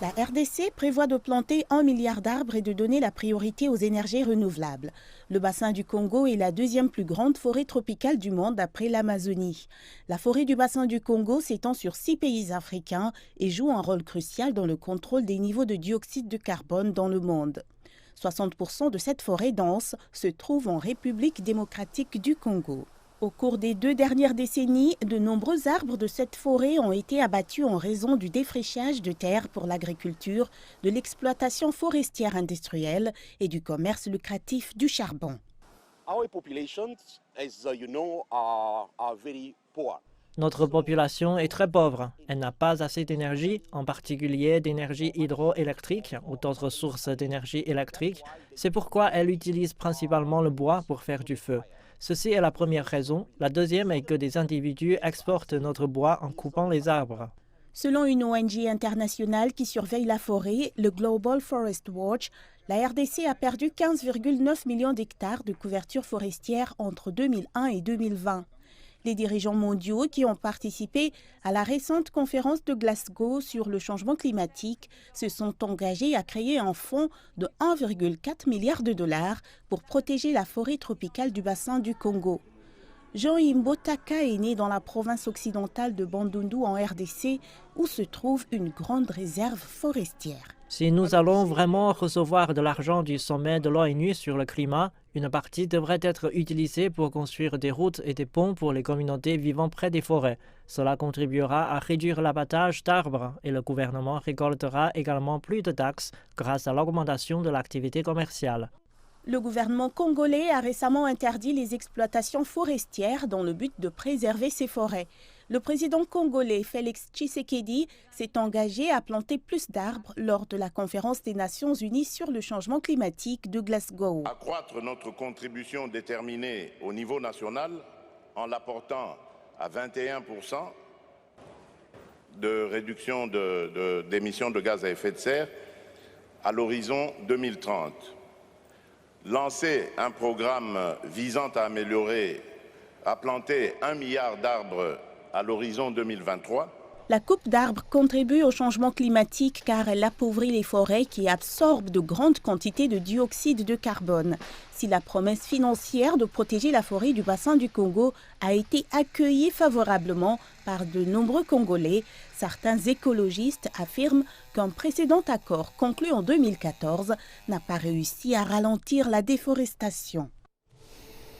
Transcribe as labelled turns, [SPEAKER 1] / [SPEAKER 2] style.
[SPEAKER 1] La RDC prévoit de planter 1 milliard d'arbres et de donner la priorité aux énergies renouvelables. Le bassin du Congo est la deuxième plus grande forêt tropicale du monde après l'Amazonie. La forêt du bassin du Congo s'étend sur 6 pays africains et joue un rôle crucial dans le contrôle des niveaux de dioxyde de carbone dans le monde. 60% de cette forêt dense se trouve en République démocratique du Congo. Au cours des 2 dernières décennies, de nombreux arbres de cette forêt ont été abattus en raison du défrichage de terres pour l'agriculture, de l'exploitation forestière industrielle et du commerce lucratif du charbon.
[SPEAKER 2] Our populations, as you know, are very poor.
[SPEAKER 3] Notre population est très pauvre. Elle n'a pas assez d'énergie, en particulier d'énergie hydroélectrique ou d'autres sources d'énergie électrique. C'est pourquoi elle utilise principalement le bois pour faire du feu. Ceci est la première raison. La deuxième est que des individus exportent notre bois en coupant les arbres.
[SPEAKER 1] Selon une ONG internationale qui surveille la forêt, le Global Forest Watch, la RDC a perdu 15,9 millions d'hectares de couverture forestière entre 2001 et 2020. Les dirigeants mondiaux qui ont participé à la récente conférence de Glasgow sur le changement climatique se sont engagés à créer un fonds de 1,4 milliard de dollars pour protéger la forêt tropicale du bassin du Congo. Jean Imbotaka est né dans la province occidentale de Bandundu en RDC où se trouve une grande réserve forestière.
[SPEAKER 3] Si nous allons vraiment recevoir de l'argent du sommet de l'ONU sur le climat, une partie devrait être utilisée pour construire des routes et des ponts pour les communautés vivant près des forêts. Cela contribuera à réduire l'abattage d'arbres et le gouvernement récoltera également plus de taxes grâce à l'augmentation de l'activité commerciale.
[SPEAKER 1] Le gouvernement congolais a récemment interdit les exploitations forestières dans le but de préserver ces forêts. Le président congolais Félix Tshisekedi s'est engagé à planter plus d'arbres lors de la conférence des Nations Unies sur le changement climatique de Glasgow.
[SPEAKER 4] Accroître notre contribution déterminée au niveau national en l'apportant à 21% de réduction d'émissions de gaz à effet de serre à l'horizon 2030. Lancer un programme visant à planter 1 milliard d'arbres à l'horizon 2023.
[SPEAKER 1] La coupe d'arbres contribue au changement climatique car elle appauvrit les forêts qui absorbent de grandes quantités de dioxyde de carbone. Si la promesse financière de protéger la forêt du bassin du Congo a été accueillie favorablement par de nombreux Congolais, certains écologistes affirment qu'un précédent accord conclu en 2014 n'a pas réussi à ralentir la déforestation.